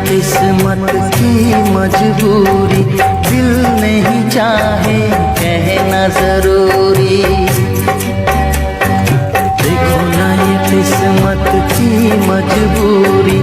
किस्मत की मजबूरी, दिल नहीं चाहे कहना जरूरी। देखो ना ये किस्मत की मजबूरी,